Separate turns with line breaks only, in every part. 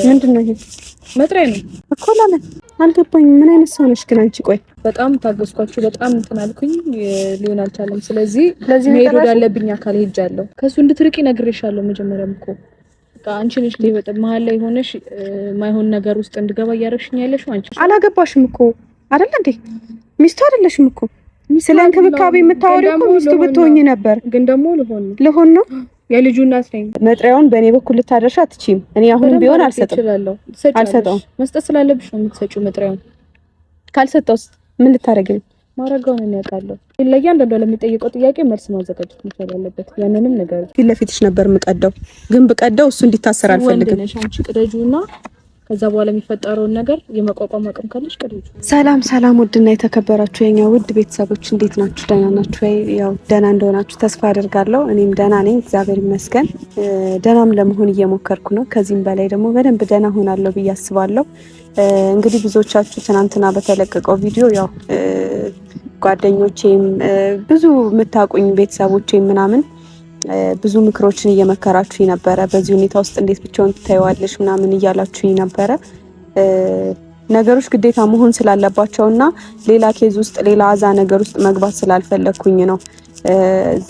ምንድነው ይሄ?
መጥሪያ ነው
እኮ። ለምን አልገባኝም። ምን አይነት ሰው ነሽ ግን አንቺ? ቆይ
በጣም ታገስኳችሁ፣ በጣም እንትን አልኩኝ፣ ሊሆን አልቻለም። ስለዚህ መሄድ ወዳለብኝ አካል ሄጃለሁ። ከሱ እንድትርቂ ነግሬሻለሁ። መጀመሪያም እኮ በቃ አንቺ ነሽ ለበጣም መሀል ላይ ሆነሽ ማይሆን ነገር ውስጥ እንድገባ እያረግሽኝ ያለሽው አንቺ።
አላገባሽም እኮ አይደል እንዴ? ሚስቱ አይደለሽም እኮ። ስለ እንክብካቤ የምታወሪው እኮ ሚስቱ ብትሆኚ ነበር።
ግን ደግሞ
ልሆን ነው
የልጁ እናት ነኝ።
መጥሪያውን በእኔ በኩል ልታደርሻ አትችይም። እኔ አሁንም ቢሆን አልሰጠውም።
መስጠት ስላለብሽ ነው የምትሰጪው። መጥሪያውን
ካልሰጠውስ ምን ልታረጊ ነው?
ማረጋውን እኔ አውቃለሁ። ለእያንዳንዱ ለሚጠይቀው ጥያቄ መልስ ማዘጋጀት መቻል አለበት። ያንንም ነገር
ፊት ለፊትሽ ነበር የምቀደው፣ ግን ብቀደው እሱ እንዲታሰር አልፈልግም።
አንቺ ቅደጁና ከዛ በኋላ የሚፈጠረውን ነገር የመቋቋም አቅም ካለሽ ቅደጁ።
ሰላም ውድና የተከበራችሁ የኛ ውድ ቤተሰቦች እንዴት ናችሁ? ደህና ናችሁ ወይ? ያው ደህና እንደሆናችሁ ተስፋ አደርጋለሁ። እኔም ደህና ነኝ፣ እግዚአብሔር ይመስገን። ደህናም ለመሆን እየሞከርኩ ነው። ከዚህም በላይ ደግሞ በደንብ ደህና ሆናለሁ ብዬ አስባለሁ። እንግዲህ ብዙዎቻችሁ ትናንትና በተለቀቀው ቪዲዮ ያው ጓደኞቼም ብዙ የምታውቁኝ ቤተሰቦቼም ምናምን ብዙ ምክሮችን እየመከራችሁ ነበረ። በዚህ ሁኔታ ውስጥ እንዴት ብቻውን ትታይዋለሽ ምናምን እያላችሁ ነበረ። ነገሮች ግዴታ መሆን ስላለባቸውና ሌላ ኬዝ ውስጥ ሌላ አዛ ነገር ውስጥ መግባት ስላልፈለኩኝ ነው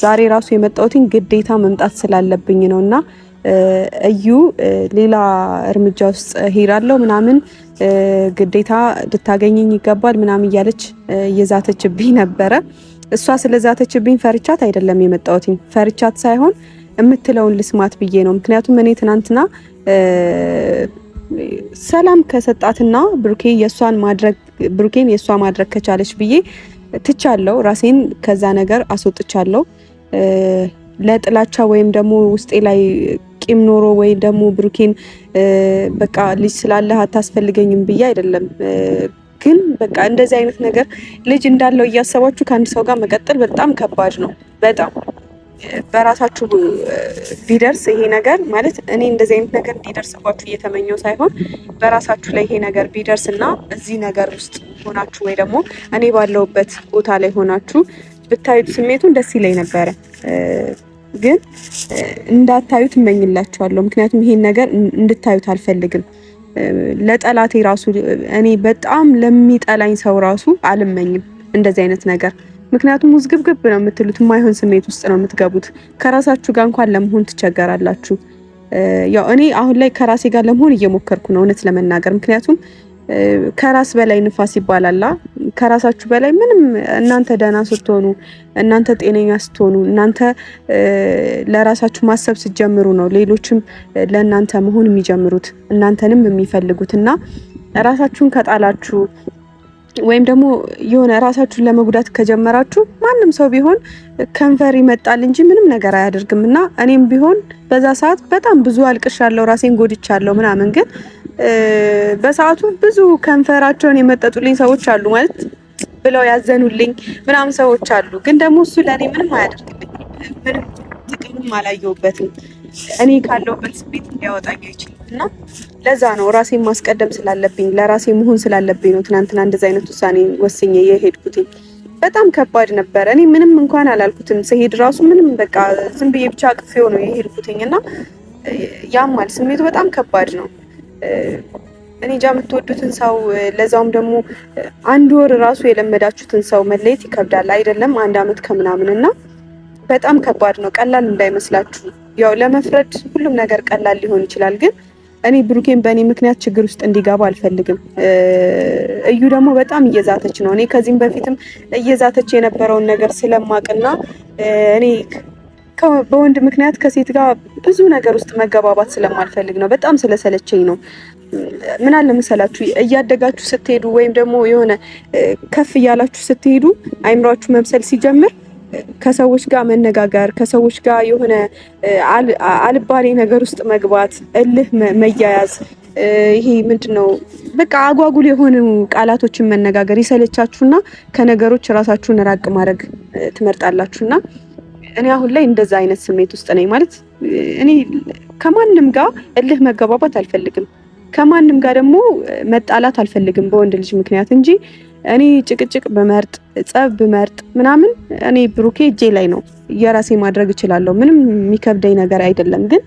ዛሬ ራሱ የመጣሁትኝ ግዴታ መምጣት ስላለብኝ ነውና እዩ ሌላ እርምጃ ውስጥ ሄዳለሁ ምናምን ግዴታ ልታገኘኝ ይገባል ምናምን እያለች እየዛተችብኝ ነበረ። እሷ ስለዛተችብኝ ፈርቻት አይደለም የመጣሁትኝ። ፈርቻት ሳይሆን የምትለውን ልስማት ብዬ ነው። ምክንያቱም እኔ ትናንትና ሰላም ከሰጣትና ብሩኬን የሷ ማድረግ ከቻለች ብዬ ትቻለሁ። ራሴን ከዛ ነገር አስወጥቻለሁ። ለጥላቻ ወይም ደግሞ ውስጤ ላይ ቂም ኖሮ ወይ ደግሞ ብሩኬን በቃ ልጅ ስላለህ አታስፈልገኝም ብዬ አይደለም። ግን በቃ እንደዚህ አይነት ነገር ልጅ እንዳለው እያሰባችሁ ከአንድ ሰው ጋር መቀጠል በጣም ከባድ ነው። በጣም በራሳችሁ ቢደርስ ይሄ ነገር ማለት እኔ እንደዚህ አይነት ነገር እንዲደርስባችሁ እየተመኘው ሳይሆን በራሳችሁ ላይ ይሄ ነገር ቢደርስና እዚህ ነገር ውስጥ ሆናችሁ ወይ ደግሞ እኔ ባለውበት ቦታ ላይ ሆናችሁ ብታዩት ስሜቱን ደስ ይለኝ ነበረ። ግን እንዳታዩት እመኝላችኋለሁ። ምክንያቱም ይሄን ነገር እንድታዩት አልፈልግም። ለጠላቴ ራሱ እኔ በጣም ለሚጠላኝ ሰው ራሱ አልመኝም እንደዚህ አይነት ነገር። ምክንያቱም ውዝግብግብ ነው የምትሉት፣ የማይሆን ስሜት ውስጥ ነው የምትገቡት። ከራሳችሁ ጋር እንኳን ለመሆን ትቸገራላችሁ። ያው እኔ አሁን ላይ ከራሴ ጋር ለመሆን እየሞከርኩ ነው እውነት ለመናገር። ምክንያቱም ከራስ በላይ ንፋስ ይባላል። ከራሳችሁ በላይ ምንም እናንተ ደህና ስትሆኑ፣ እናንተ ጤነኛ ስትሆኑ፣ እናንተ ለራሳችሁ ማሰብ ስትጀምሩ ነው ሌሎችም ለእናንተ መሆን የሚጀምሩት እናንተንም የሚፈልጉት። እና ራሳችሁን ከጣላችሁ ወይም ደግሞ የሆነ ራሳችሁን ለመጉዳት ከጀመራችሁ ማንም ሰው ቢሆን ከንፈር ይመጣል እንጂ ምንም ነገር አያደርግም። እና እኔም ቢሆን በዛ ሰዓት በጣም ብዙ አልቅሻለሁ፣ ራሴን ጎድቻለሁ ምናምን። ግን በሰዓቱ ብዙ ከንፈራቸውን የመጠጡልኝ ሰዎች አሉ ማለት ብለው ያዘኑልኝ ምናምን ሰዎች አሉ። ግን ደግሞ እሱ ለእኔ ምንም አያደርግልኝ፣ ምንም ጥቅምም አላየሁበትም። እኔ ካለሁበት ስሜት ሊያወጣኝ አይችልም። እና ለዛ ነው ራሴን ማስቀደም ስላለብኝ ለራሴ መሆን ስላለብኝ ነው ትናንትና እንደዛ አይነት ውሳኔ ወስኜ የሄድኩትኝ። በጣም ከባድ ነበረ። እኔ ምንም እንኳን አላልኩትም። ስሄድ ራሱ ምንም በቃ ዝም ብዬ ብቻ አቅፌው ነው የሄድኩትኝ። እና ያማል፣ ስሜቱ በጣም ከባድ ነው። እኔ እንጃ የምትወዱትን ሰው ለዛውም ደግሞ አንድ ወር ራሱ የለመዳችሁትን ሰው መለየት ይከብዳል አይደለም? 1 አመት ከምናምን። እና በጣም ከባድ ነው። ቀላል እንዳይመስላችሁ። ያው ለመፍረድ ሁሉም ነገር ቀላል ሊሆን ይችላል። ግን እኔ ብሩኬን በእኔ ምክንያት ችግር ውስጥ እንዲገባ አልፈልግም። እዩ ደግሞ በጣም እየዛተች ነው። እኔ ከዚህም በፊትም እየዛተች የነበረውን ነገር ስለማቅና እኔ በወንድ ምክንያት ከሴት ጋር ብዙ ነገር ውስጥ መገባባት ስለማልፈልግ ነው። በጣም ስለሰለቸኝ ነው። ምን አለ መሰላችሁ እያደጋችሁ ስትሄዱ ወይም ደግሞ የሆነ ከፍ እያላችሁ ስትሄዱ አይምሯችሁ መብሰል ሲጀምር ከሰዎች ጋር መነጋገር፣ ከሰዎች ጋር የሆነ አልባሌ ነገር ውስጥ መግባት፣ እልህ መያያዝ፣ ይሄ ምንድነው በቃ አጓጉል የሆኑ ቃላቶችን መነጋገር ይሰለቻችሁና ከነገሮች ራሳችሁን ራቅ ማድረግ ትመርጣላችሁና እኔ አሁን ላይ እንደዛ አይነት ስሜት ውስጥ ነኝ። ማለት እኔ ከማንም ጋር እልህ መገባባት አልፈልግም። ከማንም ጋር ደግሞ መጣላት አልፈልግም በወንድ ልጅ ምክንያት እንጂ እኔ ጭቅጭቅ በመርጥ ጸብ በመርጥ ምናምን እኔ ብሩኬ እጄ ላይ ነው፣ የራሴ ማድረግ እችላለሁ። ምንም የሚከብደኝ ነገር አይደለም። ግን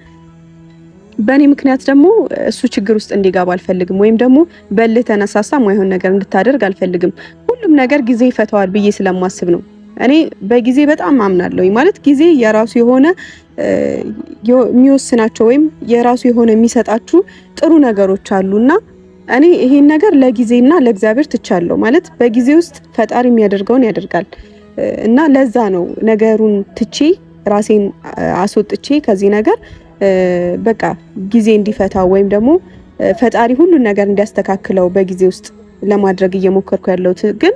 በእኔ ምክንያት ደግሞ እሱ ችግር ውስጥ እንዲገባ አልፈልግም፣ ወይም ደግሞ በልህ ተነሳሳ ማይሆን ነገር እንድታደርግ አልፈልግም። ሁሉም ነገር ጊዜ ይፈታዋል ብዬ ስለማስብ ነው። እኔ በጊዜ በጣም አምናለሁ። ማለት ጊዜ የራሱ የሆነ የሚወስናቸው ወይም የራሱ የሆነ የሚሰጣችሁ ጥሩ ነገሮች አሉና እኔ ይሄን ነገር ለጊዜና ለእግዚአብሔር ትቻለሁ። ማለት በጊዜ ውስጥ ፈጣሪ የሚያደርገውን ያደርጋል እና ለዛ ነው ነገሩን ትቼ ራሴን አስወጥቼ ከዚህ ነገር በቃ ጊዜ እንዲፈታው ወይም ደግሞ ፈጣሪ ሁሉን ነገር እንዲያስተካክለው በጊዜ ውስጥ ለማድረግ እየሞከርኩ ያለሁት። ግን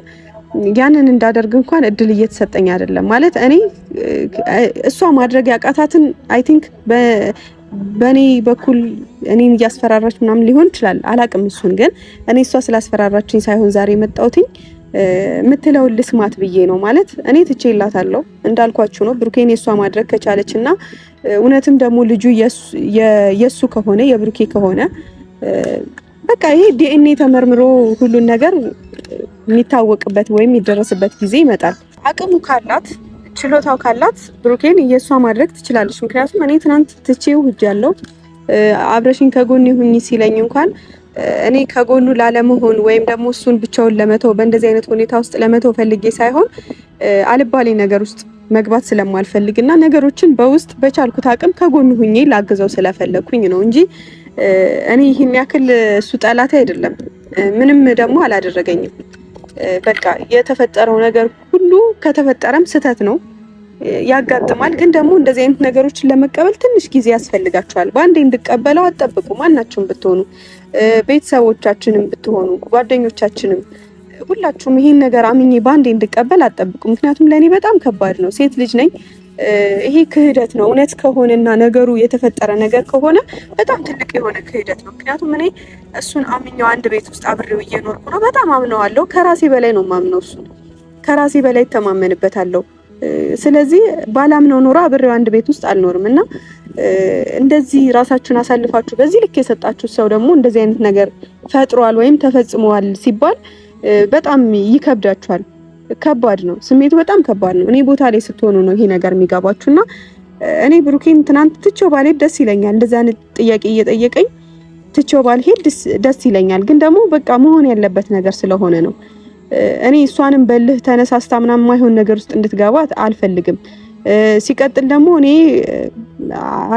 ያንን እንዳደርግ እንኳን እድል እየተሰጠኝ አይደለም። ማለት እኔ እሷ ማድረግ ያቃታትን አይ ቲንክ በኔ በኩል እኔን እያስፈራራች ምናምን ሊሆን ይችላል፣ አላቅም። እሱን ግን እኔ እሷ ስላስፈራራችኝ ሳይሆን ዛሬ መጣሁትኝ የምትለውን ልስማት ብዬ ነው። ማለት እኔ ትቼላታለሁ እንዳልኳችሁ ነው። ብሩኬን የሷ ማድረግ ከቻለችና እውነትም ደግሞ ልጁ የሱ ከሆነ የብሩኬ ከሆነ በቃ ይሄ ዲኤንኤ ተመርምሮ ሁሉን ነገር የሚታወቅበት ወይም የሚደረስበት ጊዜ ይመጣል። አቅሙ ካላት ችሎታው ካላት ብሩኬን የሷ ማድረግ ትችላለች። ምክንያቱም እኔ ትናንት ትቼው ሄጃለሁ። አብረሽኝ ከጎን ይሁኝ ሲለኝ እንኳን እኔ ከጎኑ ላለመሆን ወይም ደግሞ እሱን ብቻውን ለመተው በእንደዚህ አይነት ሁኔታ ውስጥ ለመተው ፈልጌ ሳይሆን አልባሌ ነገር ውስጥ መግባት ስለማልፈልግና ነገሮችን በውስጥ በቻልኩት አቅም ከጎኑ ሁኜ ላግዘው ስለፈለኩኝ ነው እንጂ እኔ ይሄን ያክል እሱ ጠላቴ አይደለም። ምንም ደግሞ አላደረገኝም። በቃ የተፈጠረው ነገር ሁሉ ከተፈጠረም ስህተት ነው፣ ያጋጥማል። ግን ደግሞ እንደዚህ አይነት ነገሮችን ለመቀበል ትንሽ ጊዜ ያስፈልጋቸዋል። በአንዴ እንድቀበለው አትጠብቁ። ማናችሁም ብትሆኑ፣ ቤተሰቦቻችንም ብትሆኑ፣ ጓደኞቻችንም፣ ሁላችሁም ይሄን ነገር አምኜ በአንዴ እንድቀበል አትጠብቁ። ምክንያቱም ለእኔ በጣም ከባድ ነው። ሴት ልጅ ነኝ። ይሄ ክህደት ነው። እውነት ከሆነና ነገሩ የተፈጠረ ነገር ከሆነ በጣም ትልቅ የሆነ ክህደት ነው። ምክንያቱም እኔ እሱን አምኜው አንድ ቤት ውስጥ አብሬው እየኖርኩ ነው። በጣም አምነዋለሁ። ከራሴ በላይ ነው ማምነው። እሱ ከራሴ በላይ ተማመንበታለሁ። ስለዚህ ባላምነው ኖሮ አብሬው አንድ ቤት ውስጥ አልኖርም እና እንደዚህ ራሳችሁን አሳልፋችሁ በዚህ ልክ የሰጣችሁ ሰው ደግሞ እንደዚህ አይነት ነገር ፈጥሯል ወይም ተፈጽሟል ሲባል በጣም ይከብዳችኋል። ከባድ ነው። ስሜቱ በጣም ከባድ ነው። እኔ ቦታ ላይ ስትሆኑ ነው ይሄ ነገር የሚገባችሁና እኔ ብሩኬን ትናንት ትቼው ባልሄድ ደስ ይለኛል። እንደዛ አይነት ጥያቄ እየጠየቀኝ ትቼው ባልሄድ ደስ ይለኛል። ግን ደግሞ በቃ መሆን ያለበት ነገር ስለሆነ ነው። እኔ እሷንም በልህ ተነሳስታ ምናምን የማይሆን ነገር ውስጥ እንድትገባ አልፈልግም። ሲቀጥል ደግሞ እኔ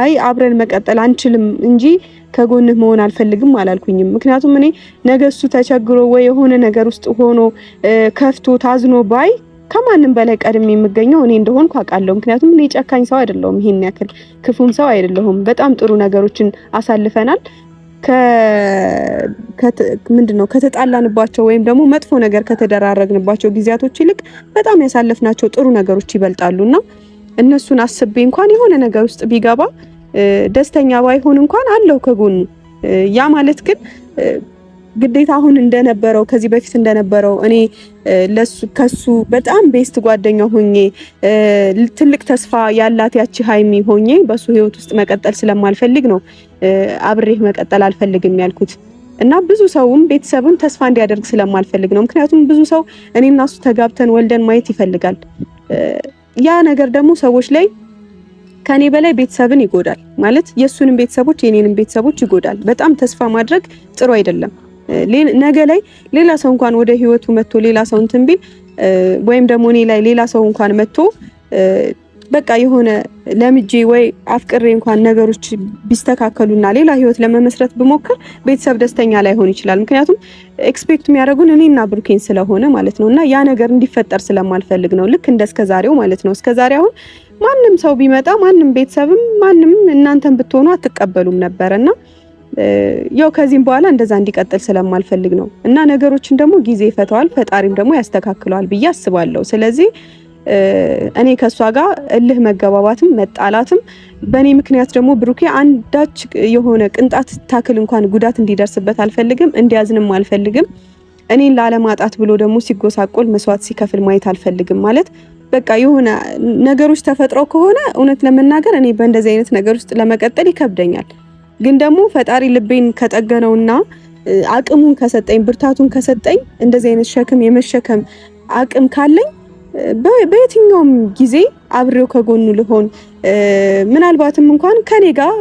አይ አብረን መቀጠል አንችልም እንጂ ከጎንህ መሆን አልፈልግም አላልኩኝም። ምክንያቱም እኔ ነገ እሱ ተቸግሮ ወይ የሆነ ነገር ውስጥ ሆኖ ከፍቶ ታዝኖ ባይ ከማንም በላይ ቀድሜ የምገኘው እኔ እንደሆንኩ አውቃለሁ። ምክንያቱም እኔ ጨካኝ ሰው አይደለሁም፣ ይሄን ያክል ክፉም ሰው አይደለሁም። በጣም ጥሩ ነገሮችን አሳልፈናል። ምንድነው ከተጣላንባቸው ወይም ደግሞ መጥፎ ነገር ከተደራረግንባቸው ጊዜያቶች ይልቅ በጣም ያሳለፍናቸው ጥሩ ነገሮች ይበልጣሉና እነሱን አስቤ እንኳን የሆነ ነገር ውስጥ ቢገባ ደስተኛ ባይሆን እንኳን አለው ከጎኑ። ያ ማለት ግን ግዴታ አሁን እንደነበረው ከዚህ በፊት እንደነበረው እኔ ከሱ በጣም ቤስት ጓደኛ ሆኜ ትልቅ ተስፋ ያላት ያቺ ሀይሚ ሆኜ በሱ ህይወት ውስጥ መቀጠል ስለማልፈልግ ነው አብሬህ መቀጠል አልፈልግም ያልኩት። እና ብዙ ሰውም ቤተሰብም ተስፋ እንዲያደርግ ስለማልፈልግ ነው። ምክንያቱም ብዙ ሰው እኔና እሱ ተጋብተን ወልደን ማየት ይፈልጋል። ያ ነገር ደግሞ ሰዎች ላይ ከኔ በላይ ቤተሰብን ይጎዳል። ማለት የሱንም ቤተሰቦች የኔንም ቤተሰቦች ይጎዳል። በጣም ተስፋ ማድረግ ጥሩ አይደለም። ነገ ላይ ሌላ ሰው እንኳን ወደ ህይወቱ መጥቶ ሌላ ሰው እንትን ቢል ወይም ደግሞ እኔ ላይ ሌላ ሰው እንኳን መጥቶ በቃ የሆነ ለምጄ ወይ አፍቅሬ እንኳን ነገሮች ቢስተካከሉና ሌላ ህይወት ለመመስረት ብሞክር ቤተሰብ ደስተኛ ላይሆን ይችላል። ምክንያቱም ኤክስፔክት የሚያደርጉን እኔና ብሩኬን ስለሆነ ማለት ነውና ያ ነገር እንዲፈጠር ስለማልፈልግ ነው። ልክ እንደ እስከዛሬው ማለት ነው። እስከዛሬ አሁን ማንም ሰው ቢመጣ ማንም ቤተሰብም ማንም እናንተን ብትሆኑ አትቀበሉም ነበርና ያው ከዚህም በኋላ እንደዛ እንዲቀጥል ስለማልፈልግ ነው። እና ነገሮችን ደግሞ ጊዜ ይፈታዋል፣ ፈጣሪም ደግሞ ያስተካክለዋል ብዬ አስባለሁ። ስለዚህ እኔ ከሷ ጋር እልህ መገባባትም መጣላትም በእኔ ምክንያት ደግሞ ብሩኬ አንዳች የሆነ ቅንጣት ታክል እንኳን ጉዳት እንዲደርስበት አልፈልግም፣ እንዲያዝንም አልፈልግም። እኔን ላለማጣት ብሎ ደግሞ ሲጎሳቆል መስዋዕት ሲከፍል ማየት አልፈልግም። ማለት በቃ የሆነ ነገሮች ተፈጥረው ከሆነ እውነት ለመናገር እኔ በእንደዚህ አይነት ነገር ውስጥ ለመቀጠል ይከብደኛል። ግን ደግሞ ፈጣሪ ልቤን ከጠገነውና አቅሙን ከሰጠኝ ብርታቱን ከሰጠኝ እንደዚህ አይነት ሸክም የመሸከም አቅም ካለኝ በየትኛውም ጊዜ አብሬው ከጎኑ ልሆን ምናልባትም እንኳን ከኔ ጋር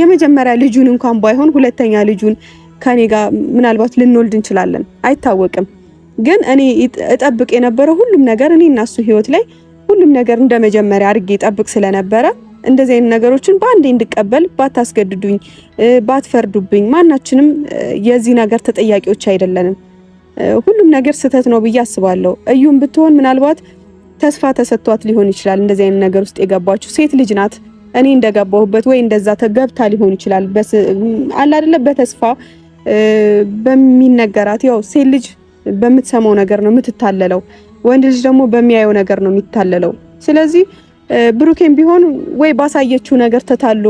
የመጀመሪያ ልጁን እንኳን ባይሆን ሁለተኛ ልጁን ከኔ ጋር ምናልባት ልንወልድ እንችላለን፣ አይታወቅም። ግን እኔ እጠብቅ የነበረው ሁሉም ነገር እኔ እና እሱ ህይወት ላይ ሁሉም ነገር እንደመጀመሪያ አድርጌ እጠብቅ ስለነበረ እንደዚህ አይነት ነገሮችን በአንዴ እንድቀበል ባታስገድዱኝ፣ ባትፈርዱብኝ። ማናችንም የዚህ ነገር ተጠያቂዎች አይደለንም። ሁሉም ነገር ስህተት ነው ብዬ አስባለሁ። እዩም ብትሆን ምናልባት ተስፋ ተሰጥቷት ሊሆን ይችላል እንደዚህ አይነት ነገር ውስጥ የገባችው። ሴት ልጅ ናት። እኔ እንደገባሁበት ወይ እንደዛ ተገብታ ሊሆን ይችላል። አለ አይደለ በተስፋ በሚነገራት ያው ሴት ልጅ በምትሰማው ነገር ነው የምትታለለው። ወንድ ልጅ ደግሞ በሚያየው ነገር ነው የሚታለለው። ስለዚህ ብሩኬን ቢሆን ወይ ባሳየችው ነገር ተታሎ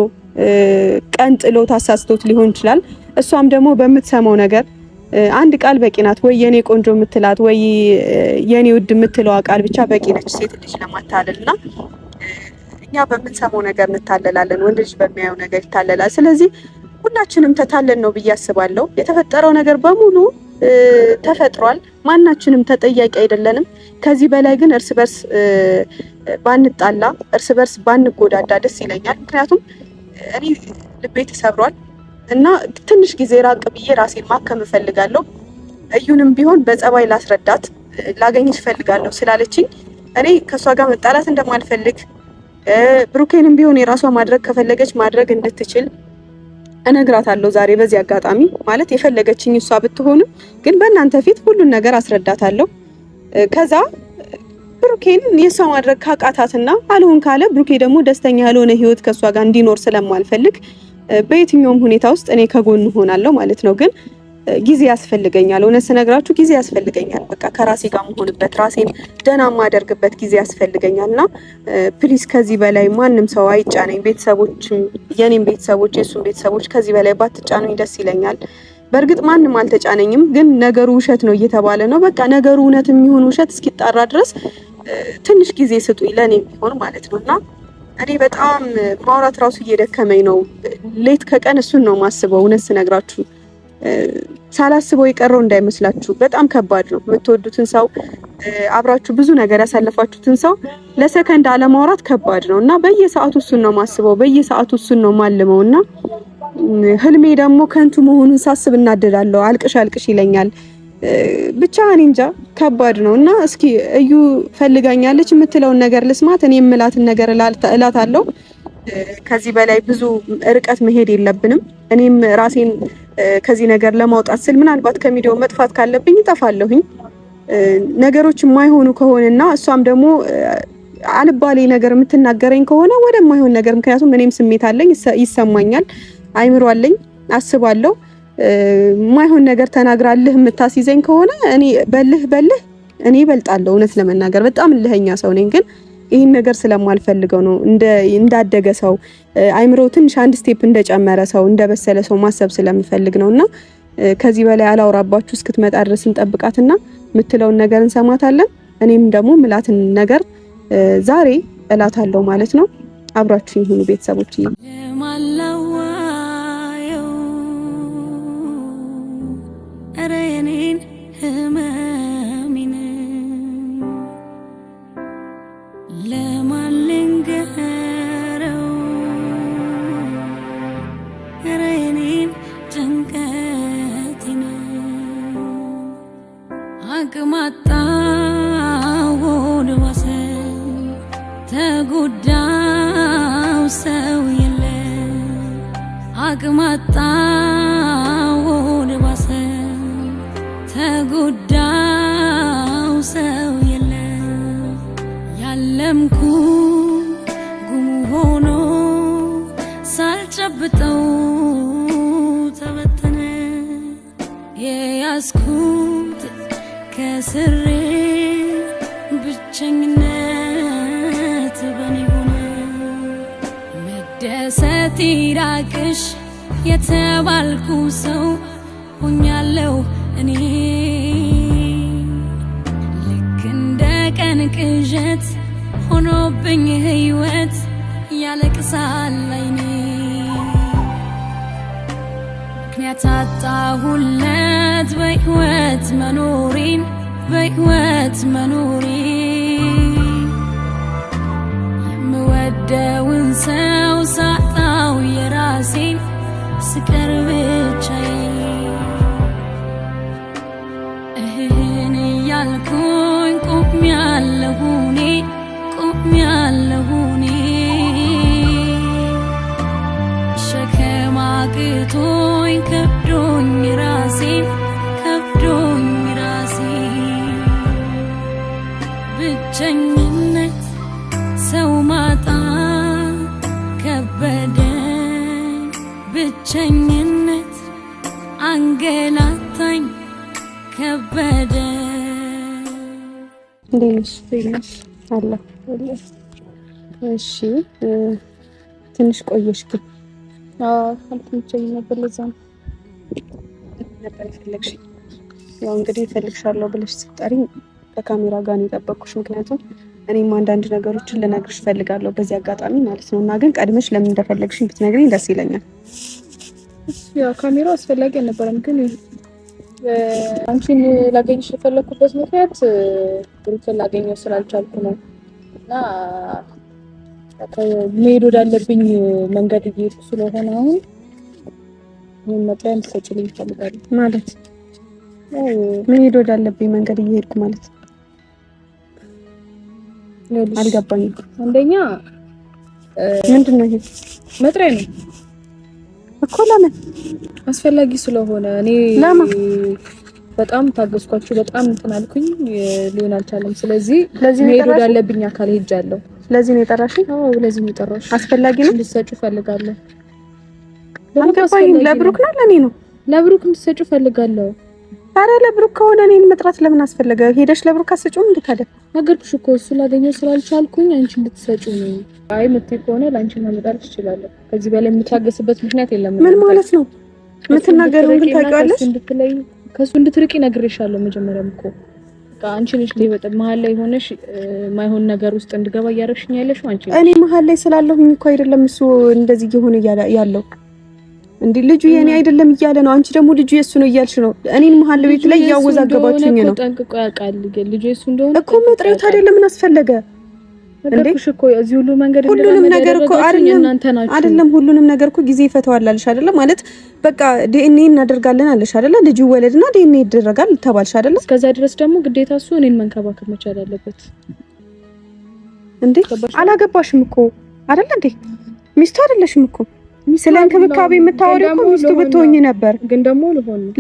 ቀን ጥሎ ታሳስቶት ሊሆን ይችላል። እሷም ደግሞ በምትሰማው ነገር አንድ ቃል በቂ ናት። ወይ የኔ ቆንጆ የምትላት ወይ የኔ ውድ የምትለው ቃል ብቻ በቂ ነች ሴት ልጅ ለማታለልና እኛ በምንሰማው ነገር እንታለላለን፣ ወንድ ልጅ በሚያየው ነገር ይታለላል። ስለዚህ ሁላችንም ተታለን ነው ብዬ አስባለሁ። የተፈጠረው ነገር በሙሉ ተፈጥሯል። ማናችንም ተጠያቂ አይደለንም። ከዚህ በላይ ግን እርስ በርስ ባንጣላ፣ እርስ በርስ ባንጎዳዳ ደስ ይለኛል። ምክንያቱም እኔ ልቤ ተሰብሯል እና ትንሽ ጊዜ ራቅ ብዬ ራሴን ማከም እፈልጋለሁ። እዩንም ቢሆን በጸባይ ላስረዳት ላገኝሽ እፈልጋለሁ ስላለችኝ እኔ ከሷ ጋር መጣላት እንደማልፈልግ ብሩኬንም ቢሆን የራሷ ማድረግ ከፈለገች ማድረግ እንድትችል እነግራታለሁ። ዛሬ በዚህ አጋጣሚ ማለት የፈለገችኝ እሷ ብትሆንም ግን በእናንተ ፊት ሁሉን ነገር አስረዳታለሁ። ከዛ ብሩኬን የሷ ማድረግ ካቃታትና አልሆን ካለ ብሩኬ ደግሞ ደስተኛ ያልሆነ ህይወት ከሷ ጋር እንዲኖር ስለማልፈልግ በየትኛውም ሁኔታ ውስጥ እኔ ከጎን ሆናለሁ ማለት ነው። ግን ጊዜ ያስፈልገኛል። እውነት ስነግራችሁ ጊዜ ያስፈልገኛል። በቃ ከራሴ ጋር መሆንበት ራሴን ደህና ማደርግበት ጊዜ ያስፈልገኛልና ፕሊስ ከዚህ በላይ ማንም ሰው አይጫነኝ። ቤተሰቦችም የኔም ቤተሰቦች የሱም ቤተሰቦች ከዚህ በላይ ባትጫኑኝ ደስ ይለኛል። በእርግጥ ማንም አልተጫነኝም፣ ግን ነገሩ ውሸት ነው እየተባለ ነው። በቃ ነገሩ እውነት የሚሆን ውሸት እስኪጣራ ድረስ ትንሽ ጊዜ ስጡኝ ለኔም ቢሆን ማለት ነውና እኔ በጣም ማውራት ራሱ እየደከመኝ ነው። ሌት ከቀን እሱን ነው ማስበው። እውነት ስነግራችሁ ሳላስበው የቀረው እንዳይመስላችሁ። በጣም ከባድ ነው። የምትወዱትን ሰው አብራችሁ ብዙ ነገር ያሳለፋችሁትን ሰው ለሰከንድ አለማውራት ከባድ ነው እና በየሰዓቱ እሱን ነው ማስበው፣ በየሰዓቱ እሱን ነው ማልመው እና ህልሜ ደግሞ ከንቱ መሆኑን ሳስብ እናደዳለሁ። አልቅሽ አልቅሽ ይለኛል። ብቻ እኔ እንጃ ከባድ ነው እና እስኪ እዩ ፈልጋኛለች የምትለውን ነገር ልስማት። እኔ የምላትን ነገር እላታለሁ። ከዚህ በላይ ብዙ ርቀት መሄድ የለብንም። እኔም ራሴን ከዚህ ነገር ለማውጣት ስል ምናልባት ከሚዲያው መጥፋት ካለብኝ እጠፋለሁኝ። ነገሮች የማይሆኑ ከሆነና እሷም ደግሞ አልባሌ ነገር የምትናገረኝ ከሆነ ወደማይሆን ነገር፣ ምክንያቱም እኔም ስሜት አለኝ፣ ይሰማኛል፣ አይምሮ አለኝ፣ አስባለሁ። ማይሆን ነገር ተናግራልህ የምታስይዘኝ ከሆነ እኔ በልህ እኔ እበልጣለሁ። እውነት ለመናገር በጣም እልህኛ ሰው ነኝ። ግን ይህን ነገር ስለማልፈልገው ነው። እንዳደገ ሰው አይምሮ ትንሽ አንድ ስቴፕ እንደጨመረ ሰው እንደበሰለ ሰው ማሰብ ስለምፈልግ ነውና ከዚህ በላይ አላውራባችሁ። እስክትመጣ ድረስ እንጠብቃትና የምትለውን ነገር እንሰማታለን። እኔም ደግሞ ምላትን ነገር ዛሬ እላታለሁ ማለት ነው። አብራችሁ ይሁኑ ቤተሰቦች።
ተጎዳው ሰው የለ አቅማጣው ልባሰ ተጎዳው ሰው የለ ያለምኩ ጉሙ ሆኖ ሳልጨብጠው ተበተነ የያዝኩት ከስሬ ብቸኝነት በኔ ሆነ መደሰት ይራቅሽ የተባልኩ ሰው ሆኛለሁ እኔ ልክ እንደ ቀን ቅዠት ሆኖብኝ ህይወት ያለቅሳል አይኔ ምክንያት አጣሁለት በህይወት መኖሬን በህይወት መኖሬ የምወድ የምወደውን ሰው ሳጣው የራሴን ስቀር ብቻዬን እህን እያልኩኝ ቆሜያለሁ እኔ ሸክም አቅቶኝ ከብዶኝ ራሴን ብቸኝነት ሰው ማጣት ከበደኝ ብቸኝነት አንገላታኝ ከበደኝ።
እንዴት አለ? እሺ ትንሽ ቆየሽ ግን? አልተመቸኝ ነበር። ለዛ ነበር የፈለግሽ? ያው እንግዲህ እፈልግሻለሁ ብለሽ ስትጠሪኝ ከካሜራ ጋር ነው የጠበቅኩሽ። ምክንያቱም እኔም አንዳንድ ነገሮችን ልነግርሽ ፈልጋለሁ በዚህ አጋጣሚ ማለት ነው። እና ግን ቀድመሽ ለምን እንደፈለግሽኝ ብትነግሪኝ ደስ ይለኛል።
ያው ካሜራው አስፈላጊ አልነበረም፣ ግን አንቺን ላገኝሽ የፈለኩበት ምክንያት ብሩክን ላገኘው ስላልቻልኩ ነው። እና መሄድ ወዳለብኝ መንገድ እየሄድኩ ስለሆነ አሁን ምን መጥሪያ እንድትሰጪልኝ እፈልጋለሁ። ማለት መሄድ ወዳለብኝ መንገድ እየሄድኩ ማለት አልገባኝም። አንደኛ ምንድነው ይሄ? መጥሪያ ነው እኮ። ለምን አስፈላጊ ስለሆነ እኔ በጣም ታገስኳችሁ፣ በጣም እንትን አልኩኝ፣ ሊሆን አልቻለም። ስለዚህ መሄድ ወዳለብኝ አካል ሄጃለሁ። ስለዚህ ነው የጠራሽኝ? አዎ ለዚህ ነው የጠራሽ። አስፈላጊ ነው እንድትሰጪው ፈልጋለሁ። አልገባኝም። ለብሩክ ነው ለኔ ነው? ለብሩክ እንድትሰጪው ፈልጋለሁ። አረ ለብሩክ ከሆነ እኔን መጥራት ለምን አስፈለገ? ሄደሽ ለብሩክ አስጪው እንዴ? ታዲያ ነገርኩሽ እኮ እሱ ላገኘው ስላልቻልኩኝ አንቺ እንድትሰጪው ነው። አይ ምትይ ከሆነ ላንቺ ማመጣልሽ ይችላል። ከዚህ በላይ የምታገስበት ምክንያት የለም። ምን ማለት ነው የምትናገረው? ግን ታውቂዋለሽ እንድትለይ ከሱ እንድትርቂ ነግሬሻለሁ። መጀመሪያም እኮ አንቺ ነሽ ለበጣም መሀል ላይ ሆነሽ ማይሆን ነገር ውስጥ እንድገባ እያረግሽኝ ያለሽው አንቺ ነሽ። እኔ መሀል ላይ ስላለሁኝ እኮ አይደለም እሱ እንደዚህ እየሆነ ያለው እንዴ። ልጁ የኔ አይደለም እያለ ነው። አንቺ ደግሞ ልጁ የሱ ነው እያልሽ ነው። እኔን መሀል ቤት ላይ ያወዛገባችሁኝ ነው። ጠንቅቆ ያውቃል ልጁ የሱ እንደሆነ እኮ። መጥሪያው ታዲያ ለምን አስፈለገ እንዴ? እኮ እዚህ ሁሉ መንገድ ሁሉንም ነገር እኮ አይደለም ሁሉንም ነገር እኮ ጊዜ ይፈታዋል አለሽ አይደለም? ማለት በቃ ዲኤንኤ እናደርጋለን አለሽ አይደለ? ልጁ ወለድና ዲኤንኤ ይደረጋል ተባልሽ አይደለ? እስከዛ ድረስ ደግሞ ግዴታ እሱ እኔን መንከባከብ መቻል አለበት እንዴ? አላገባሽም እኮ አይደለ እንዴ? ሚስቱ አይደለሽም እኮ። ስለ እንክብካቤ የምታወሪው እኮ ሚስቱ ብትሆኚ ነበር። ግን ደግሞ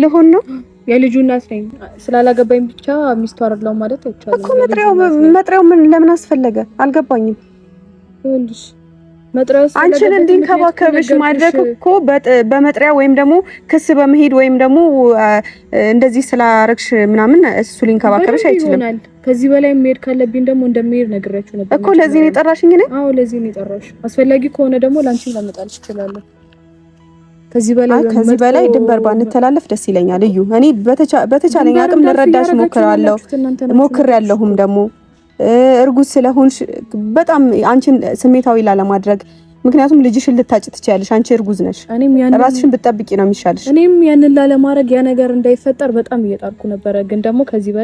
ልሆን ነው የልጁ እናት ነኝ ስላላገባኝ ብቻ ሚስቱ አይደለም ማለት አይቻልም እኮ። መጥሪያው ምን ለምን አስፈለገ? አልገባኝም። ይኸውልሽ መጥሪያው አንቺን እንዲንከባከብሽ ማድረግ እኮ በመጥሪያ ወይም ደግሞ ክስ በመሄድ ወይም ደግሞ እንደዚህ ስላረግሽ ምናምን እሱ ሊንከባከብሽ አይችልም። ከዚህ በላይ መሄድ ካለብኝ ደግሞ እንደምሄድ ነግሬያችሁ ነበር እኮ። ለዚህ ነው የጠራሽኝ እኔ? አዎ ለዚህ ነው የጠራሽ። አስፈላጊ ከሆነ ደግሞ ላንቺን ላመጣልሽ እችላለሁ። ከዚህ በላይ ድንበር ባንተላለፍ ደስ ይለኛል። እዩ እኔ በተቻለኝ አቅም ልረዳሽ ሞክሬያለሁም ደግሞ እርጉዝ ስለሆንሽ በጣም አንቺን ስሜታዊ ላለማድረግ። ምክንያቱም ልጅሽን ልታጭ ትችያለሽ። አንቺ እርጉዝ ነሽ። ራስሽን ብትጠብቂ ነው የሚሻልሽ። እኔም ያንን ላለማድረግ ያ ነገር እንዳይፈጠር በጣም እየጣርኩ ነበረ። ግን ደግሞ ከዚህ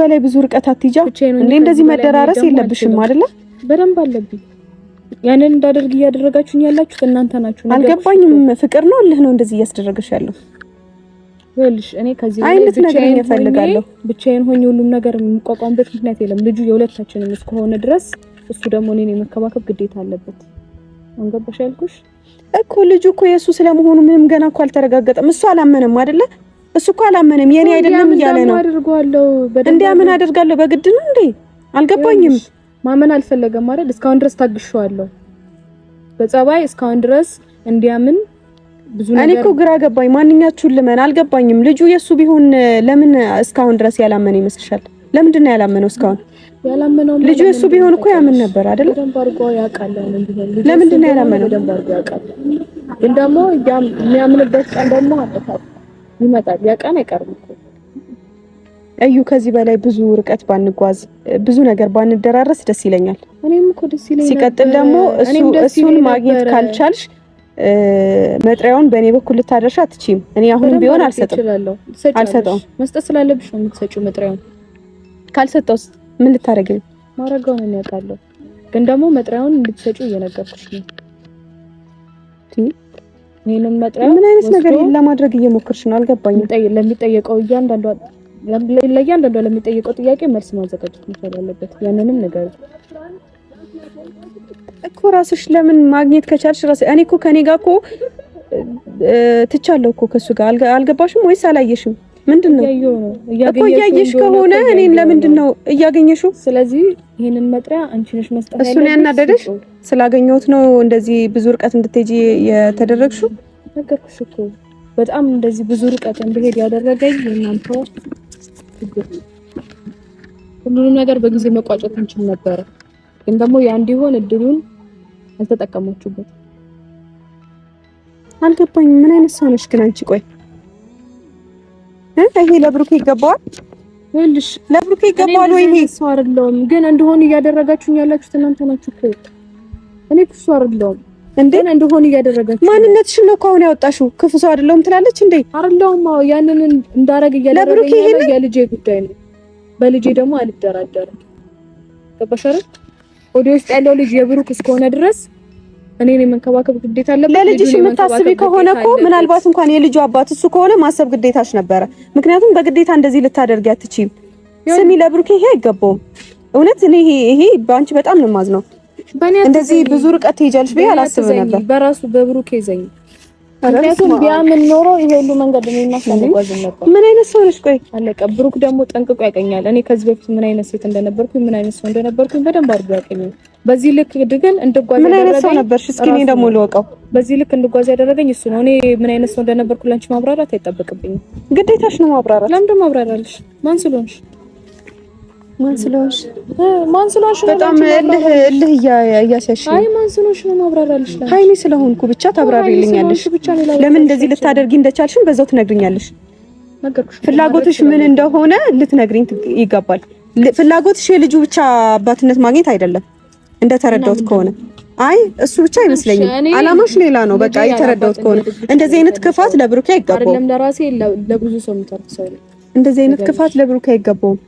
በላይ ብዙ ርቀት አትይጃ እንዴ። እንደዚህ መደራረስ የለብሽም አይደለ? በደንብ አለብኝ። ያንን እንዳደርግ እያደረጋችሁኝ ያላችሁት እናንተ ናችሁ። አልገባኝም። ፍቅር ነው እልህ ነው እንደዚህ እያስደረገሽ ያለው? ወልሽ እኔ ከዚህ አይነት ነገር እፈልጋለሁ። ብቻዬን ሆኜ ሁሉም ነገር የምቋቋምበት ምክንያት የለም። ልጁ የሁለታችንም እስከሆነ ድረስ እሱ ደግሞ እኔን የመከባከብ ግዴታ አለበት። አንገባሽ ያልኩሽ እኮ። ልጁ እኮ የሱ ስለመሆኑ ምንም ገና እኮ አልተረጋገጠም። እሱ አላመነም አይደለ? እሱ እኮ አላመነም። የኔ አይደለም እያለ ነው። እንዲያምን አደርጋለሁ በግድ ነው እንዴ? አልገባኝም። ማመን አልፈለገም አይደል? እስካሁን ድረስ ታግሼዋለሁ በጸባይ እስካሁን ድረስ እንዲያምን ብዙ ነገር። እኔ እኮ ግራ ገባኝ። ማንኛችሁን ልመን አልገባኝም። ልጁ የሱ ቢሆን ለምን እስካሁን ድረስ ያላመነ ይመስልሻል? ለምንድን ነው ያላመነው እስካሁን? ያላመነው ልጁ የሱ ቢሆን እኮ ያምን ነበር አይደል? ደንብ አድርጎ ያውቃል። ለምንድን ነው ያላመነው? ደንብ አድርጎ ያውቃል። ግን ደግሞ የሚያምንበት ቀን ደግሞ ይመጣል። ያ ቀን አይቀርም እኮ። እዩ ከዚህ በላይ ብዙ ርቀት ባንጓዝ ብዙ ነገር ባንደራረስ ደስ ይለኛል። እኔም እኮ ደስ ይለኛል። ሲቀጥል ደግሞ እሱን ማግኘት ካልቻልሽ መጥሪያውን በእኔ በኩል ልታደርሻ አትችይም። እኔ አሁንም ቢሆን አልሰጠውም። መስጠት ስላለብሽ ነው የምትሰጪው። መጥሪያውን ካልሰጠውስ ምን ልታረጊ ነው? ማረጋውን እኔ አውቃለሁ። ግን ደግሞ መጥሪያውን እንድትሰጪው እየነገርኩሽ ነው። ይሄንን መጥሪያ
ምን አይነት ነገር ለማድረግ እየሞከርሽ ነው? አልገባኝም።
ለሚጠየቀው ለእያንዳንዷ ለሚጠየቀው ጥያቄ መልስ ማዘጋጀት መቻል አለበት። ያንንም ነገር
እኮ ራስሽ ለምን ማግኘት ከቻልሽ ራስሽ እኔ እኮ ከኔ ጋር እኮ ትቻለሁ እኮ ከሱ ጋር አልገባሽም ወይስ አላየሽም? ምንድነው እኮ እያየሽ ከሆነ እኔን ለምንድን ነው እያገኘሽው?
ስለዚህ ይሄንን መጥሪያ አንቺ ነሽ መስጠት ያለብሽ።
እሱን ያናደደሽ ስላገኘሁት ነው እንደዚህ ብዙ ርቀት እንድትሄጂ የተደረግሽው?
ነገርኩሽ እኮ በጣም እንደዚህ ብዙ ርቀት እንድሄድ ያደረገኝ እናንተ ሁሉንም ነገር በጊዜ መቋጨት እንችል ነበር። ግን ደግሞ ያ እንዲሆን እድሉን አልተጠቀማችሁበት።
አልገባኝም። ምን አይነት ሰው ነሽ ግን አንቺ? ቆይ ይሄ ለብሩኬ ይገባዋል?
ወልሽ
ለብሩኬ ይገባዋል ወይ? ይሄ
ሰው አይደለም ግን እንደሆነ እያደረጋችሁኝ ያላችሁት እናንተ ናችሁ እኮ። እኔ ክፉ ሰው አይደለም እንዴ? እንደሆነ እያደረጋችሁ
ማንነትሽን ነው እኮ አሁን ያወጣሽው። ክፉ ሰው አይደለም ትላለች እንዴ?
አይደለም። ያንን እንዳረግ እያደረገኝ ያለው የልጄ ጉዳይ ነው። በልጄ ደግሞ አልደራደርም። ገባሽ አይደል? ወደ ውስጥ ያለው ልጅ የብሩክ እስከሆነ ድረስ እኔ ነኝ መንከባከብ ግዴታ አለበት።
ለልጅሽ የምታስቢ ከሆነ እኮ ምናልባት እንኳን የልጁ አባት እሱ ከሆነ ማሰብ ግዴታሽ ነበረ። ምክንያቱም በግዴታ እንደዚህ ልታደርጊ አትችይም። ስሚ ለብሩክ ይሄ አይገባውም። እውነት እኔ ይሄ ባንቺ በጣም ነው የማዝነው። እንደዚህ ብዙ ርቀት ትሄጃለሽ ብዬ አላስብም ነበር።
በራሱ በብሩክ ይዘኝ ምክንያቱም ቢያምን ኖሮ ይሄ ሁሉ መንገድ ነው እናስተጓዝ ነበር።
ምን አይነት ሰው ነሽ? ቆይ
አለቀ። ብሩክ ደግሞ ጠንቅቆ ያቀኛል። እኔ ከዚህ በፊት ምን አይነት ሴት እንደነበርኩኝ ምን አይነት ሰው እንደነበርኩኝ በደንብ አድርጎ ያቀኛል። በዚህ ልክ ግን እንድጓዝ ያደረገኝ ምን አይነት ሰው ነበርሽ? እስኪ እኔ ደግሞ ልወቀው። በዚህ ልክ እንድጓዝ ያደረገኝ እሱ ነው። እኔ ምን አይነት ሰው እንደነበርኩ ላንቺ ማብራራት አይጠበቅብኝም።
ግዴታሽ ነው ማብራራት።
ለምን ደግሞ ማብራራልሽ? ማን ስለሆንሽ
በጣም እልህ እያሰሽ።
አይ ማን ስለሆንሽ ነው ማብራራልሽ?
ሃይሚ ስለሆንኩ ብቻ ታብራሪልኛለሽ። ለምን እንደዚህ ልታደርጊ እንደቻልሽም በዛው ትነግሪኛለሽ። ፍላጎትሽ ምን እንደሆነ ልትነግሪኝ ይገባል። ፍላጎትሽ የልጁ ብቻ አባትነት ማግኘት አይደለም እንደተረዳሁት ከሆነ። አይ እሱ ብቻ አይመስለኝም። አላማሽ ሌላ ነው። በቃ የተረዳሁት ከሆነ እንደዚህ አይነት ክፋት ለብሩኬ አይገባውም።
አይደለም ለራሴ ለብዙ ሰው የሚተርፍ ሰው ነው።
እንደዚህ አይነት ክፋት ለብሩኬ አይገባውም።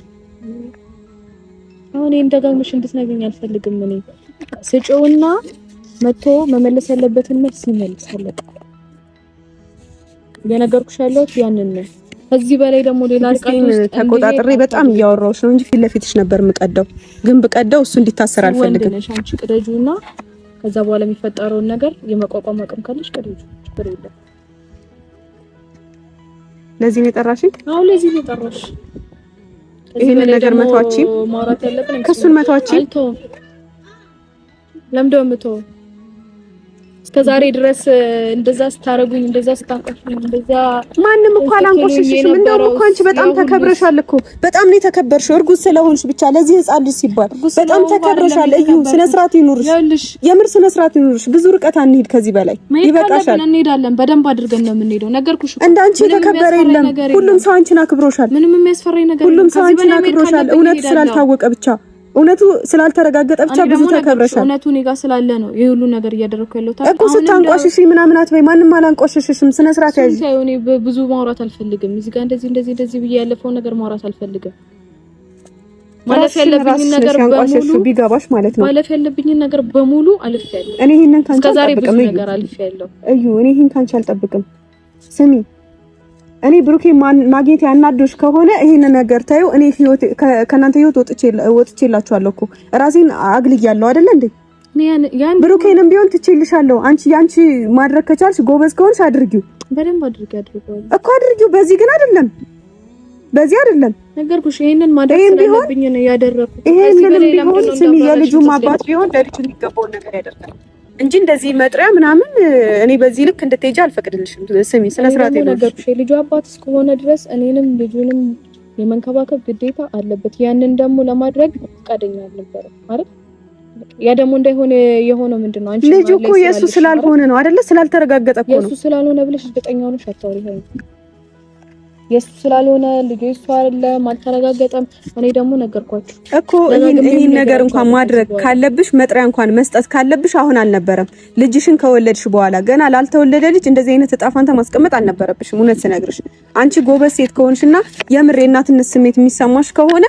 አሁን እንደጋምሽ እንድትነግሪኝ አልፈልግም። እኔ ስጪውና መጥቶ መመለስ ያለበትን መልስ ይመልሳል። የነገርኩሽ ያለሁት ያንን ነው። ከዚህ በላይ ደግሞ ሌላ ርቀት ውስጥ
ተቆጣጥሬ በጣም እያወራሁሽ ነው እንጂ ፊት ለፊትሽ ነበር የምቀደው። ግን ብቀደው እሱ እንዲታሰር አልፈልግም።
ወንድነሽ አንቺ ቅደጁና ከዛ በኋላ የሚፈጠረውን ነገር የመቋቋም አቅም ካለሽ ቅደጁ። ችግር የለም።
ለዚህ ነው የጠራሽኝ?
አዎ ለዚህ ነው የጠራሽ።
ይሄን ነገር መተዋቺ
ማውራት ያለብን
ከሱን መተዋቺ
ለምደምቶ እስከዛሬ ድረስ እንደዛ ስታረጉኝ እንደዛ ስታንቆሽኝ እንደዛ
ማንንም እኮ አላንቆሽሽም። እንደውም እኮ አንቺ በጣም ተከብረሻል እኮ በጣም ነው የተከበርሽው። እርጉዝ ስለሆንሽ ብቻ ለዚህ ህፃን ልጅ ሲባል በጣም ተከብረሻል። እዩ ስነ ስርዓት ይኑርሽ፣ የምር ስነ ስርዓት ይኑርሽ። ብዙ ርቀት አንሄድ ከዚህ በላይ ይበቃሻል።
እንሄዳለን፣ በደንብ አድርገን ነው የምንሄደው። ነገርኩሽ እኮ
እንዳንቺ የተከበረ የለም። ሁሉም ሰው አንቺን አክብሮሻል።
ምንም የሚያስፈራኝ ነገር
ሁሉም ሰው አንቺን አክብሮሻል። እውነት ስላልታወቀ ብቻ እውነቱ ስላልተረጋገጠ ብቻ ብዙ ተከብረሻል።
እውነቱ እኔ ጋር ስላለ ነው ይሄ ሁሉ ነገር እያደረኩ ያለው።
እኮ ስታንቆሽሽ ምናምን አትበይ። ማንንም አላንቆሽሽሽም። ስነ ስርዓት ያዥ።
ሳይሆን ብዙ ማውራት አልፈልግም። እዚህ ጋር እንደዚህ ብዬ ያለፈው ነገር ማውራት አልፈልግም። ማለፍ ያለብኝ ነገር በሙሉ
ቢገባሽ ማለት ነው።
ማለፍ ያለብኝ ነገር በሙሉ አልፌያለሁ።
እኔ ይሄንን ካንቺ
አልጠብቅም። ነገር አልፌያለሁ።
እዩ እኔ ይሄን ካንቺ አልጠብቅም። ስሚ እኔ ብሩኬ ማግኘት ያናዶሽ ከሆነ ይሄን ነገር ታዩ። እኔ ህይወት ከናንተ ህይወት ወጥቼላችኋለሁ እኮ ራሴን አግልያለሁ አይደል እንዴ? ያን ብሩኬንም ቢሆን ትቼልሻለሁ። አንቺ ማድረግ ከቻልሽ ጎበዝ ከሆንሽ አድርጊው።
በደንብ አድርጊው
እኮ አድርጊው። በዚህ ግን አይደለም፣ በዚህ አይደለም
ነገርኩሽ። ይሄንን ማድረግ ስለሌለብኝ ነው ያደረኩት።
ይሄንን ቢሆን ስሚ የልጁም አባት ቢሆን ለልጁ የሚገባውን ነገር ያደርጋል እንጂ እንደዚህ መጥሪያ ምናምን እኔ በዚህ ልክ እንድትሄጂ አልፈቅድልሽም። ስሚ ስነ ስርዓት ነው
ነገርኩሽ። የልጁ አባት እስከሆነ ድረስ እኔንም ልጁንም የመንከባከብ ግዴታ አለበት። ያንን ደግሞ ለማድረግ ፈቃደኛ አልነበረም አይደል? ያ ደግሞ እንዳይሆን የሆነው ምንድነው? አንቺ
ልጁ እኮ የሱ ስላልሆነ ነው አይደለ? ስላልተረጋገጠ እኮ ነው።
የሱ ስላልሆነ ብለሽ እርግጠኛ ሆነሽ አታውሪ። የሱ ስላልሆነ ልጁ እሱ አይደለም፣ አልተረጋገጠም። እኔ ደግሞ ነገርኳችሁ
እኮ ይሄን ነገር እንኳን ማድረግ ካለብሽ መጥሪያ እንኳን መስጠት ካለብሽ አሁን አልነበረም። ልጅሽን ከወለድሽ በኋላ ገና ላልተወለደ ልጅ እንደዚህ አይነት እጣ ፋንታ ማስቀመጥ አልነበረብሽም። እውነት ስነግርሽ አንቺ ጎበዝ ሴት ከሆንሽና የምር የእናትነት ስሜት የሚሰማሽ ከሆነ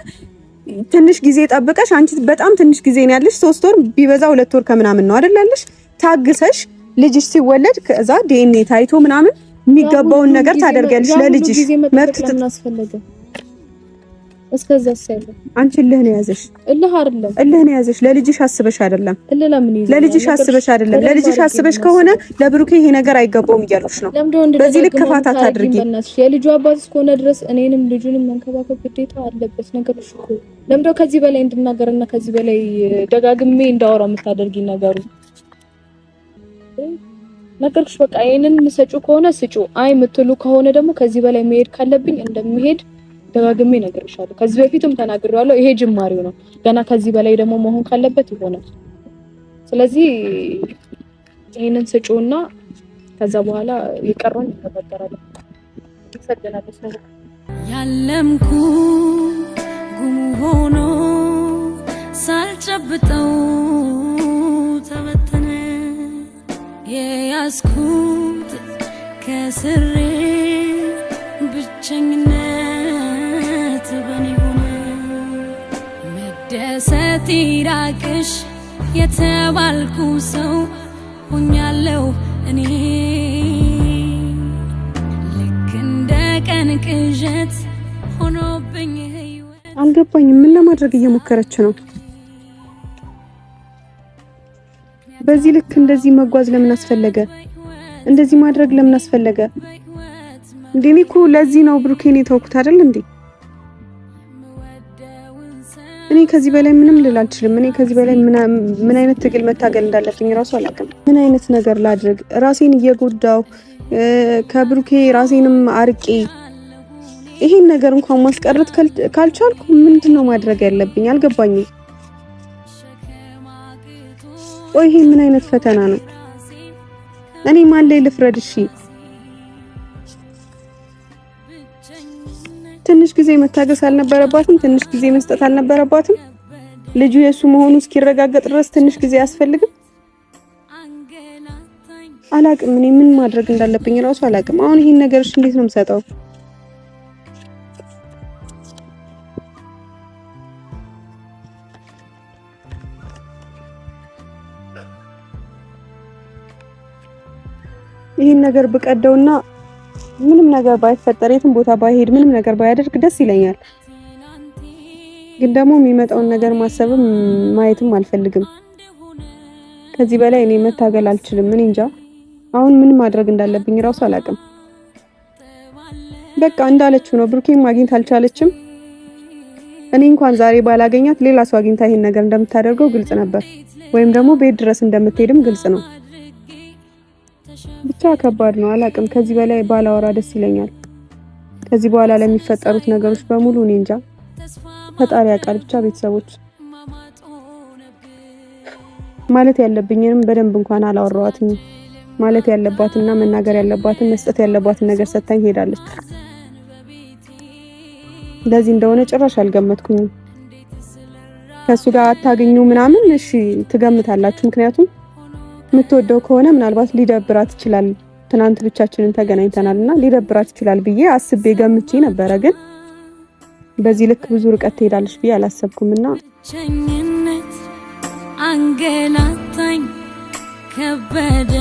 ትንሽ ጊዜ ጠብቀሽ አንቺ በጣም ትንሽ ጊዜ ነው ያለሽ 3 ወር ቢበዛ 2 ወር ከምናምን ነው አይደል ያለሽ ታግሰሽ ልጅሽ ሲወለድ ከዛ ዲኤንኤ ታይቶ ምናምን የሚገባውን ነገር ታደርጋለሽ ለልጅሽ መብት ተናስፈልገ እስከዛ ሳይለ አንቺ እልህ ነው ያዘሽ እልህ ነው ያዘሽ ለልጅሽ አስበሽ አይደለም ለልጅሽ አስበሽ አይደለም ለልጅሽ አስበሽ ከሆነ ለብሩኬ ይሄ ነገር አይገባውም እያልኩሽ ነው በዚህ ልክ ክፋት አታድርጊ
የልጁ አባት እስከሆነ ድረስ እኔንም ልጁንም መንከባከብ ግዴታ አለበት ነገርሽ እኮ ለምዶ ከዚህ በላይ እንድናገርና ከዚህ በላይ ደጋግሜ እንዳወራው የምታደርጊ ነገሩ ነገርሽ በቃ ይሄንን ምሰጩ ከሆነ ስጩ አይ ምትሉ ከሆነ ደግሞ ከዚህ በላይ መሄድ ካለብኝ እንደምሄድ ደጋግሜ ነገርሻለሁ ከዚህ በፊትም ተናግሬዋለሁ ይሄ ጅማሬው ነው ገና ከዚህ በላይ ደግሞ መሆን ካለበት ይሆናል ስለዚህ ይሄንን ስጩና ከዛ በኋላ ይቀርራል ተፈጠራለ ይሰደናለሽ ነገር
ያለምኩ ጉሙ ሆኖ ሳልጨብጠው ተበተነ የያዝኩት ከስሬ ብቸኝነት በኔ ሆነ መደሰት ይራቅሽ የተባልኩ ሰው ሆኛለሁ እኔ ልክ እንደ ቀን ቅዠት ሆኖብኝ ህይወት
አልገባኝም ምን ለማድረግ እየሞከረች ነው በዚህ ልክ እንደዚህ መጓዝ ለምን አስፈለገ እንደዚህ ማድረግ ለምን አስፈለገ እንደኔ እኮ ለዚህ ነው ብሩኬን የተውኩት አይደል እንዴ እኔ ከዚህ በላይ ምንም ልል አልችልም እኔ ከዚህ በላይ ምን አይነት ትግል መታገል እንዳለብኝ ራሱ አላውቅም ምን አይነት ነገር ላድርግ ራሴን እየጎዳው ከብሩኬ ራሴንም አርቄ ይሄን ነገር እንኳን ማስቀረት ካልቻልኩ ምንድነው ማድረግ ያለብኝ አልገባኝም ወይ ይሄ ምን አይነት ፈተና ነው እኔ ማን ላይ ልፍረድ እሺ ትንሽ ጊዜ መታገስ አልነበረባትም ትንሽ ጊዜ መስጠት አልነበረባትም ልጁ የሱ መሆኑ እስኪረጋገጥ ድረስ ትንሽ ጊዜ ያስፈልግም አላቅም እኔ ምን ማድረግ እንዳለብኝ ራሱ አላቅም አሁን ይሄን ነገርሽ እንዴት ነው የምሰጠው ይሄን ነገር በቀደውና ምንም ነገር ባይፈጠር የትም ቦታ ባይሄድ ምንም ነገር ባያደርግ ደስ ይለኛል ግን ደግሞ የሚመጣውን ነገር ማሰብም ማየትም አልፈልግም ከዚህ በላይ እኔ መታገል አልችልም ምን እንጃ አሁን ምን ማድረግ እንዳለብኝ ራሱ አላቅም በቃ እንዳለችው ነው ብሩኬን ማግኘት አልቻለችም እኔ እንኳን ዛሬ ባላገኛት ሌላ ሰው አግኝታ ይሄን ነገር እንደምታደርገው ግልጽ ነበር ወይም ደግሞ ቤት ድረስ እንደምትሄድም ግልጽ ነው ብቻ ከባድ ነው አላቅም ከዚህ በላይ ባላወራ ደስ ይለኛል ከዚህ በኋላ ለሚፈጠሩት ነገሮች በሙሉ እኔ እንጃ ፈጣሪ ያውቃል ብቻ ቤተሰቦች ማለት ያለብኝንም በደንብ እንኳን አላወራዋትም ማለት ያለባትና መናገር ያለባትን መስጠት ያለባትን ነገር ሰጣኝ ሄዳለች ለዚህ እንደሆነ ጭራሽ አልገመትኩኝም ከሱ ጋር አታገኙ ምናምን እሺ ትገምታላችሁ ምክንያቱም የምትወደው ከሆነ ምናልባት ሊደብራት ይችላል ትናንት ብቻችንን ተገናኝተናልና ሊደብራት ይችላል ብዬ አስቤ ገምቼ ነበር ግን በዚህ ልክ ብዙ ርቀት ትሄዳለች ብዬ አላሰብኩምና
ቸኝነት አንገላታኝ ከበደ